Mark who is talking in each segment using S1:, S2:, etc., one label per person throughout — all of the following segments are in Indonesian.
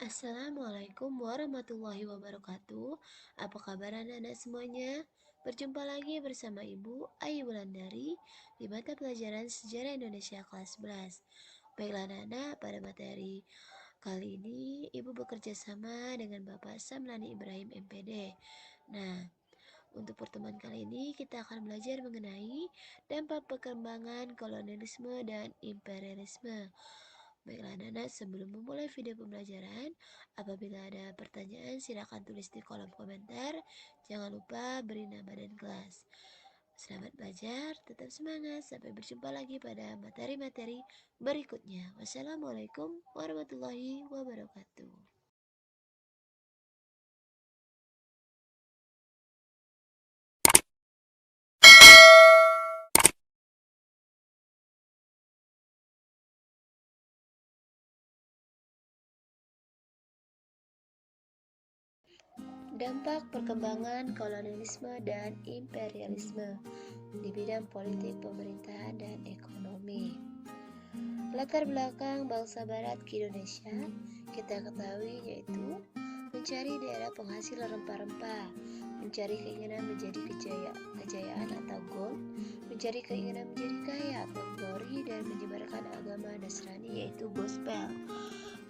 S1: Assalamualaikum warahmatullahi wabarakatuh. Apa kabar anak-anak semuanya? Berjumpa lagi bersama Ibu Ayu Wulandari di mata pelajaran Sejarah Indonesia kelas 11. Baiklah anak-anak, pada materi kali ini Ibu bekerja sama dengan Bapak Samlani Ibrahim MPD. Nah, untuk pertemuan kali ini kita akan belajar mengenai dampak perkembangan kolonialisme dan imperialisme. Baiklah anak-anak, sebelum memulai video pembelajaran, apabila ada pertanyaan silakan tulis di kolom komentar. Jangan lupa beri nama dan kelas. Selamat belajar, tetap semangat. Sampai berjumpa lagi pada materi-materi berikutnya. Wassalamualaikum warahmatullahi wabarakatuh. Dampak perkembangan kolonialisme dan imperialisme di bidang politik, pemerintahan, dan ekonomi. Latar belakang bangsa barat ke Indonesia kita ketahui yaitu mencari daerah penghasil rempah-rempah, mencari keinginan menjadi kejayaan atau gold, mencari keinginan menjadi kaya atau glory, dan menyebarkan agama Nasrani yaitu gospel.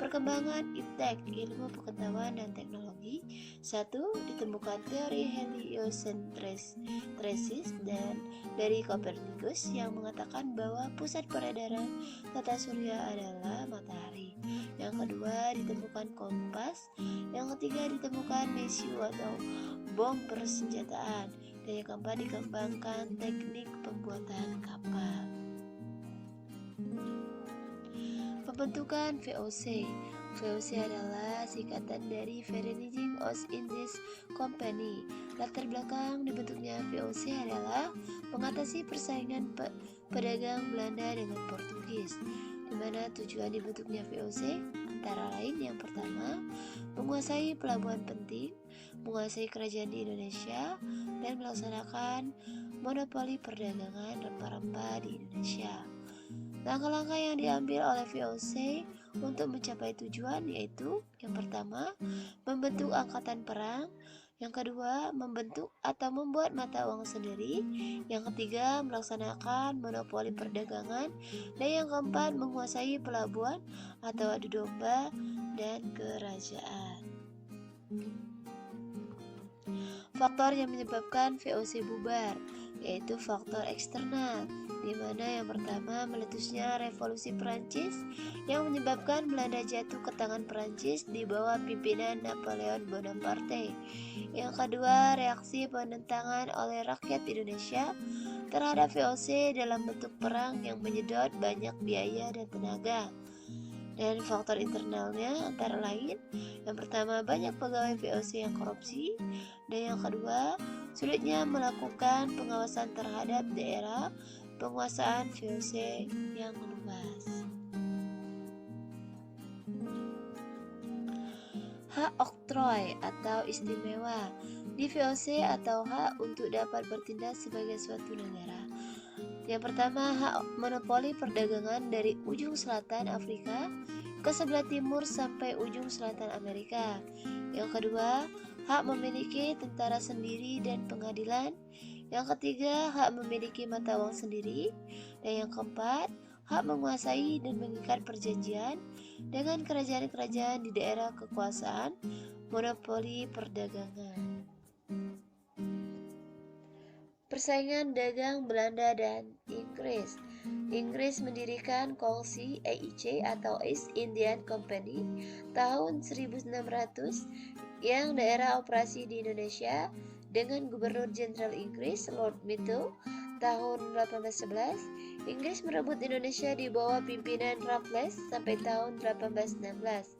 S1: Perkembangan iptek, ilmu pengetahuan dan teknologi. 1. Ditemukan teori heliocentresis dan dari Copernicus yang mengatakan bahwa pusat peredaran tata surya adalah matahari. Yang kedua, ditemukan kompas. Yang ketiga, ditemukan mesiu atau bom persenjataan. Dan yang keempat, dikembangkan teknik pembuatan kapal. Pembentukan VOC. VOC adalah singkatan dari Vereniging Oost-Indisch Compagnie. Latar belakang dibentuknya VOC adalah mengatasi persaingan pedagang Belanda dengan Portugis. Di mana tujuan dibentuknya VOC antara lain yang pertama, menguasai pelabuhan penting, menguasai kerajaan di Indonesia, dan melaksanakan monopoli perdagangan rempah-rempah di Indonesia. Langkah-langkah yang diambil oleh VOC untuk mencapai tujuan yaitu yang pertama, membentuk angkatan perang, yang kedua, membentuk atau membuat mata uang sendiri, yang ketiga, melaksanakan monopoli perdagangan, dan yang keempat, menguasai pelabuhan atau adu domba dan kerajaan. Faktor yang menyebabkan VOC bubar yaitu faktor eksternal, di mana yang pertama meletusnya revolusi Perancis yang menyebabkan Belanda jatuh ke tangan Perancis di bawah pimpinan Napoleon Bonaparte. Yang kedua, reaksi penentangan oleh rakyat Indonesia terhadap VOC dalam bentuk perang yang menyedot banyak biaya dan tenaga. Dan faktor internalnya antara lain, yang pertama banyak pegawai VOC yang korupsi, dan yang kedua sulitnya melakukan pengawasan terhadap daerah penguasaan VOC yang luas. Hak oktroy atau istimewa di VOC atau hak untuk dapat bertindak sebagai suatu negara. Yang pertama, hak monopoli perdagangan dari ujung selatan Afrika ke sebelah timur sampai ujung selatan Amerika. Yang kedua, hak memiliki tentara sendiri dan pengadilan. Yang ketiga, hak memiliki mata uang sendiri. Dan yang keempat, hak menguasai dan mengikat perjanjian dengan kerajaan-kerajaan di daerah kekuasaan monopoli perdagangan. Persaingan dagang Belanda dan Inggris. Inggris mendirikan Kongsi EIC atau East Indian Company tahun 1600 yang daerah operasi di Indonesia dengan Gubernur Jenderal Inggris Lord Mito tahun 1811. Inggris merebut Indonesia di bawah pimpinan Raffles sampai tahun 1816.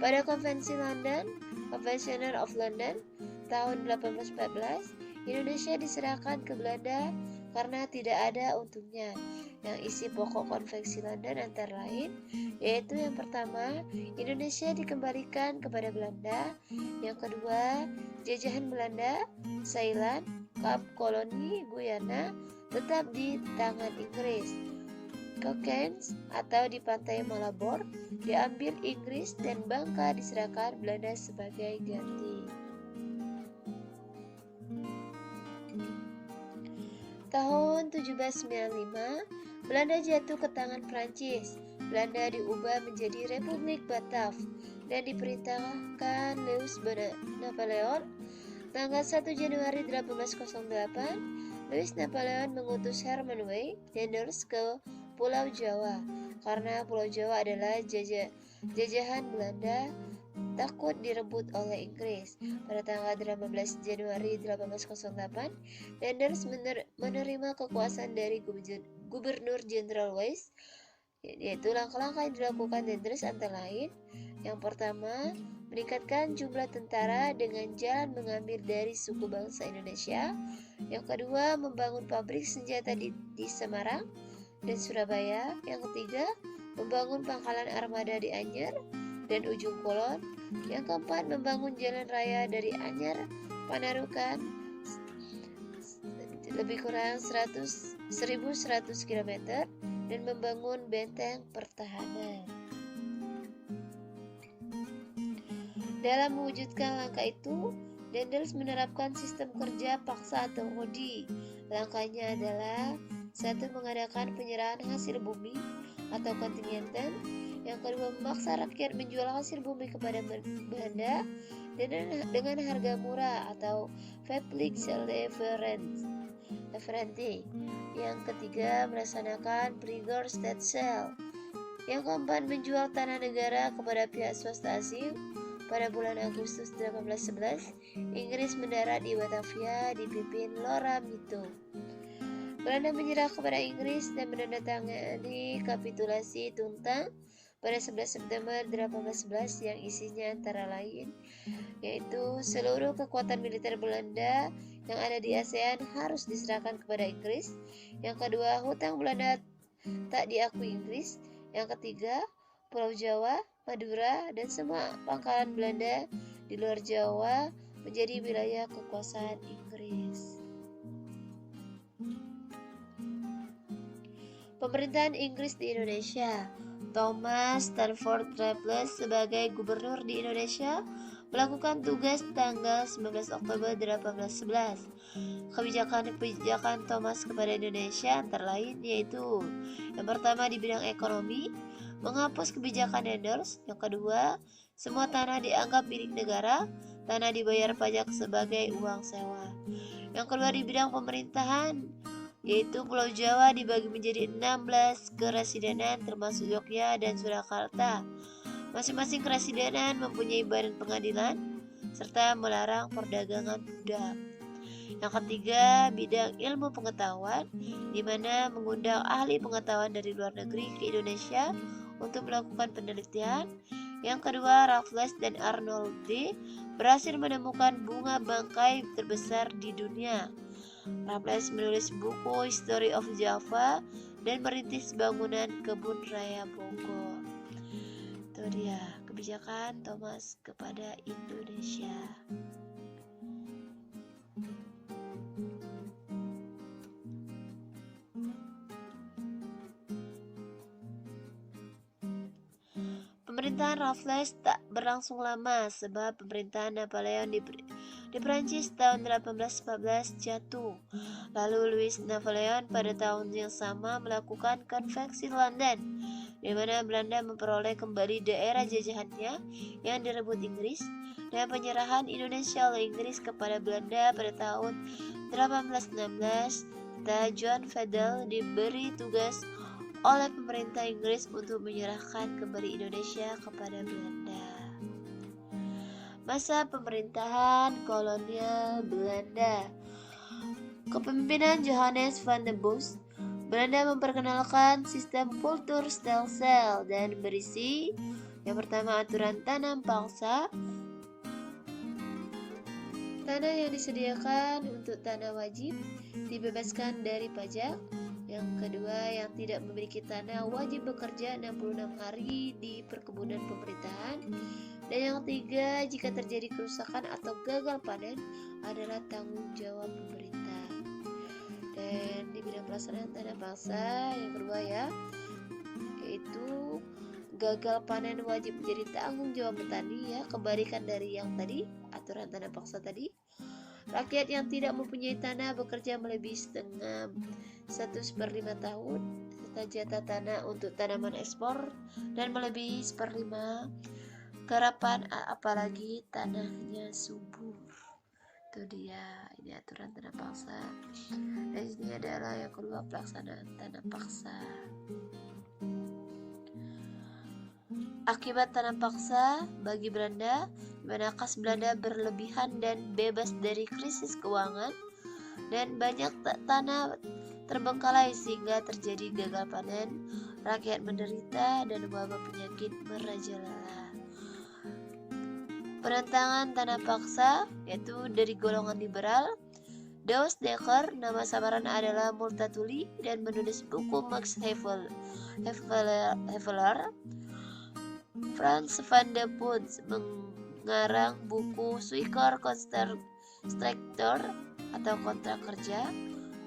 S1: Pada Konvensi London, Convention of London tahun 1814, Indonesia diserahkan ke Belanda karena tidak ada untungnya. Yang isi pokok konvensi London antara lain yaitu yang pertama, Indonesia dikembalikan kepada Belanda. Yang kedua, jajahan Belanda, Ceylon, Kap Koloni, Guyana tetap di tangan Inggris. Kokens atau di pantai Malabor diambil Inggris dan Bangka diserahkan Belanda sebagai ganti. Tahun 1795, Belanda jatuh ke tangan Prancis. Belanda diubah menjadi Republik Batav dan diperintahkan Louis Napoleon. Tanggal 1 Januari 1808, Louis Napoleon mengutus Herman Way Denders ke Pulau Jawa karena Pulau Jawa adalah jajahan Belanda, takut direbut oleh Inggris. Pada tanggal 18 Januari 1808, Denders menerima kekuasaan dari Gubernur Jenderal Wise, yaitu langkah-langkah yang dilakukan Denders antara lain: yang pertama, meningkatkan jumlah tentara dengan jalan mengambil dari suku bangsa Indonesia. Yang kedua, membangun pabrik senjata di Semarang dan Surabaya. Yang ketiga, membangun pangkalan armada di Anyer dan Ujung Kulon. Yang keempat, membangun jalan raya dari Anyer Panarukan lebih kurang 1.100 km dan membangun benteng pertahanan. Dalam mewujudkan langkah itu, Denders menerapkan sistem kerja paksa atau RODI. Langkahnya adalah: 1. Mengadakan penyerahan hasil bumi atau kontingenten. Yang kedua, memaksa rakyat menjual hasil bumi kepada Belanda dengan harga murah atau Verplicht Leverante. Yang ketiga, melaksanakan Prior State Sale. Yang keempat, menjual tanah negara kepada pihak swasta asing. Pada bulan Agustus 1811, Inggris mendarat di Batavia dipimpin Loramito. Belanda menyerah kepada Inggris dan menandatangani kapitulasi Tuntang pada 11 September 1811 yang isinya antara lain yaitu seluruh kekuatan militer Belanda yang ada di ASEAN harus diserahkan kepada Inggris. Yang kedua, hutang Belanda tak diakui Inggris. Yang ketiga, Pulau Jawa, Madura, dan semua pangkalan Belanda di luar Jawa menjadi wilayah kekuasaan Inggris. Pemerintahan Inggris di Indonesia. Thomas Stafford Raffles sebagai gubernur di Indonesia melakukan tugas tanggal 19 Oktober 1811. Kebijakan Thomas kepada Indonesia antara lain yaitu: yang pertama, di bidang ekonomi, menghapus kebijakan Denders. Yang kedua, semua tanah dianggap milik negara, tanah dibayar pajak sebagai uang sewa. Yang kedua, di bidang pemerintahan, yaitu Pulau Jawa dibagi menjadi 16 keresidenan termasuk Yogyakarta dan Surakarta. Masing-masing keresidenan mempunyai badan pengadilan serta melarang perdagangan budak. Yang ketiga, bidang ilmu pengetahuan, di mana mengundang ahli pengetahuan dari luar negeri ke Indonesia untuk melakukan penelitian. Yang kedua, Raffles dan Arnoldi berhasil menemukan bunga bangkai terbesar di dunia. Raffles menulis buku History of Java dan merintis bangunan kebun raya Bogor. Itu dia kebijakan Thomas kepada Indonesia. Pemerintahan Raffles tak berlangsung lama sebab pemerintahan Napoleon di Prancis tahun 1814 jatuh. Lalu Louis Napoleon pada tahun yang sama melakukan konveksi London, di mana Belanda memperoleh kembali daerah jajahannya yang direbut Inggris, dan penyerahan Indonesia oleh Inggris kepada Belanda pada tahun 1816. John Fadel diberi tugas oleh pemerintah Inggris untuk menyerahkan kembali Indonesia kepada Belanda. Masa pemerintahan kolonial Belanda. Kepemimpinan Johannes van den Bosch, Belanda memperkenalkan sistem kultur stelsel dan berisi: yang pertama, aturan tanam paksa. Tanah yang disediakan untuk tanah wajib dibebaskan dari pajak. Yang kedua, yang tidak memiliki tanah wajib bekerja 66 hari di perkebunan pemerintahan. Dan yang ketiga, jika terjadi kerusakan atau gagal panen adalah tanggung jawab pemerintah. Dan di bidang pelaksanaan tanah paksa, yang kedua ya, yaitu gagal panen wajib menjadi tanggung jawab petani, ya, kebalikan dari yang tadi, aturan tanah paksa tadi. Rakyat yang tidak mempunyai tanah bekerja melebihi setengah 1/5 tahun serta jatah tanah untuk tanaman ekspor dan melebihi 1/5 garapan apalagi tanahnya subur. Itu dia, ini aturan tanah paksa. Dan ini adalah yang kedua, pelaksanaan tanah paksa. Akibat tanah paksa bagi Belanda, di mana kas Belanda berlebihan dan bebas dari krisis keuangan, dan banyak tanah terbengkalai sehingga terjadi gagal panen, rakyat menderita, dan wabah penyakit merajalela. Penentangan tanah paksa yaitu dari golongan liberal. Douwe Dekker, nama samaran adalah Multatuli, dan menulis buku Max Havelaar. Frans van de Punt mengarang buku Suiker Contractor atau kontrak kerja.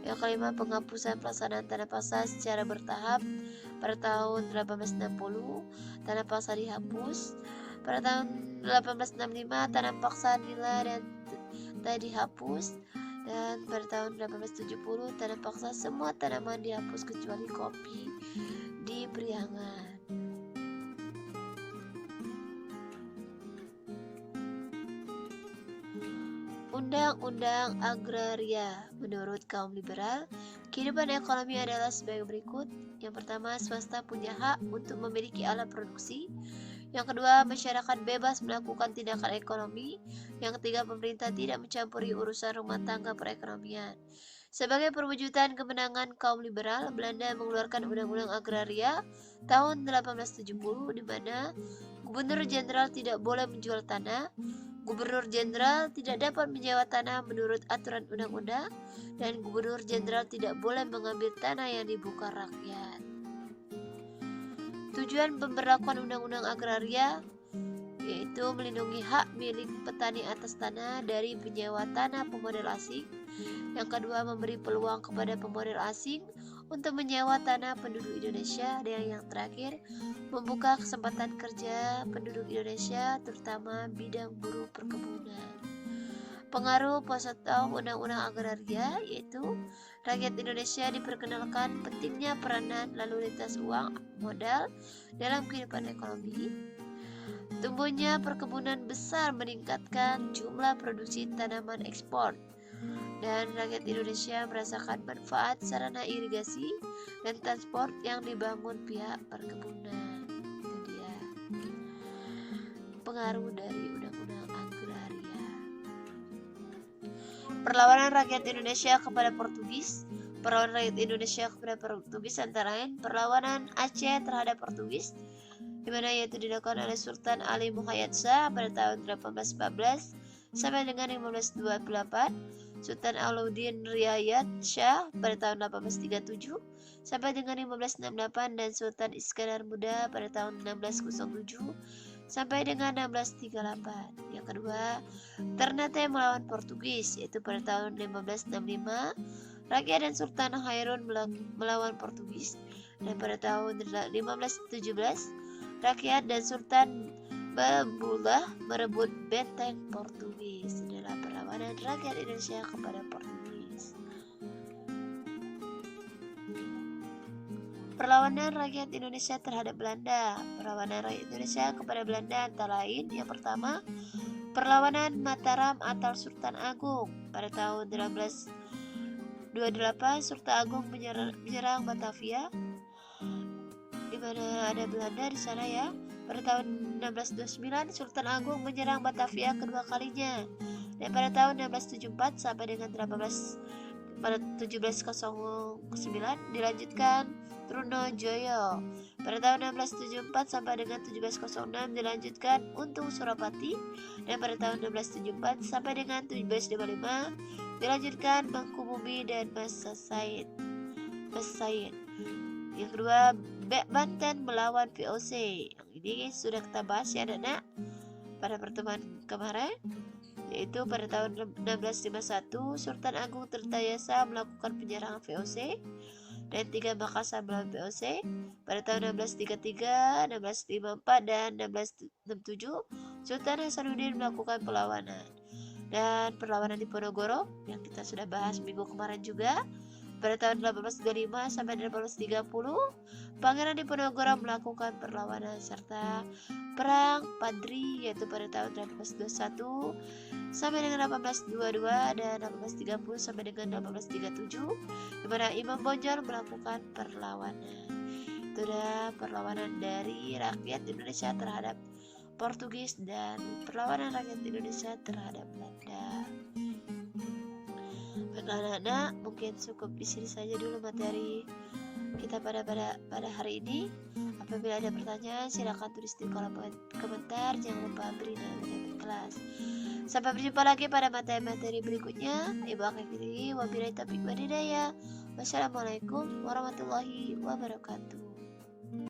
S1: Yang kelima, penghapusan pelaksanaan tanah paksa secara bertahap. Pada tahun 1860 tanah paksa dihapus. Pada tahun 1865 tanah paksa nila dan tak dihapus. Dan pada tahun 1870 tanah paksa semua tanaman dihapus kecuali kopi di Priangan. Undang-undang agraria. Menurut kaum liberal, kehidupan ekonomi adalah sebagai berikut. Yang pertama, swasta punya hak untuk memiliki alat produksi. Yang kedua, masyarakat bebas melakukan tindakan ekonomi. Yang ketiga, pemerintah tidak mencampuri urusan rumah tangga perekonomian. Sebagai perwujudan kemenangan kaum liberal, Belanda mengeluarkan Undang-Undang Agraria tahun 1870, di mana Gubernur Jenderal tidak boleh menjual tanah, Gubernur Jenderal tidak dapat menyewa tanah menurut aturan undang-undang, dan Gubernur Jenderal tidak boleh mengambil tanah yang dibuka rakyat. Tujuan pemberlakuan Undang-Undang Agraria yaitu melindungi hak milik petani atas tanah dari penyewa tanah pemodal asing. Yang kedua, memberi peluang kepada pemodal asing untuk menyewa tanah penduduk Indonesia. Dan yang terakhir, membuka kesempatan kerja penduduk Indonesia, terutama bidang buruh perkebunan. Pengaruh positif Undang-Undang Agraria yaitu rakyat Indonesia diperkenalkan pentingnya peranan lalu lintas uang modal dalam kehidupan ekonomi. Tumbuhnya perkebunan besar meningkatkan jumlah produksi tanaman ekspor, dan rakyat Indonesia merasakan manfaat sarana irigasi dan transport yang dibangun pihak perkebunan. Itu dia pengaruh dari Undang-Undang Agraria. Perlawanan rakyat Indonesia kepada Portugis. Perlawanan rakyat Indonesia kepada Portugis antara lain perlawanan Aceh terhadap Portugis, di mana yaitu dilakukan oleh Sultan Ali Muhayyad Shah pada tahun 1814 sampai dengan 1528, Sultan Alauddin Riayat Shah pada tahun 1837 sampai dengan 1568, dan Sultan Iskandar Muda pada tahun 1607 sampai dengan 1638. Yang kedua, Ternate melawan Portugis, yaitu pada tahun 1565, rakyat dan Sultan Hairun melawan Portugis, dan pada tahun 1517 rakyat dan Sultan Babullah merebut benteng Portugis. Adalah perlawanan rakyat Indonesia kepada Portugis. Perlawanan rakyat Indonesia terhadap Belanda. Perlawanan rakyat Indonesia kepada Belanda antara lain, yang pertama, perlawanan Mataram atau Sultan Agung pada tahun 1828. Sultan Agung menyerang Batavia, di mana ada Belanda di sana, ya. Pada tahun 1629 Sultan Agung menyerang Batavia kedua kalinya, dan pada tahun 1674 sampai dengan 1709 dilanjutkan Trunojoyo. Pada tahun 1674 sampai dengan 1706 dilanjutkan Untung Surapati, dan pada tahun 1674 sampai dengan 1755 dilanjutkan Mangkubumi dan Mas Said. Yang kedua, Banten melawan VOC. Yang ini sudah kita bahas, ya anak-anak, pada pertemuan kemarin, yaitu pada tahun 1651 Sultan Agung Tirtayasa melakukan penyerangan VOC. dan 3 Makassar melawan VOC pada tahun 1633, 1654, dan 1667. Sultan Hasanuddin melakukan perlawanan. Dan perlawanan di Ponorogo yang kita sudah bahas minggu kemarin juga, pada tahun 1825 sampai 1830, Pangeran Diponegoro melakukan perlawanan serta Perang Padri yaitu pada tahun 1821 sampai dengan 1822 dan 1830 sampai dengan 1837, di mana Imam Bonjol melakukan perlawanan. Itu adalah perlawanan dari rakyat Indonesia terhadap Portugis dan perlawanan rakyat Indonesia terhadap Belanda. Baiklah anak-anak, mungkin cukup di sini saja dulu materi kita pada hari ini. Apabila ada pertanyaan, silakan tulis di kolom komentar. Jangan lupa beri nama dan kelas. Sampai berjumpa lagi pada materi-materi berikutnya. Ibu akhiri, wabillahi taufiq wal hidayah. Wassalamualaikum warahmatullahi wabarakatuh.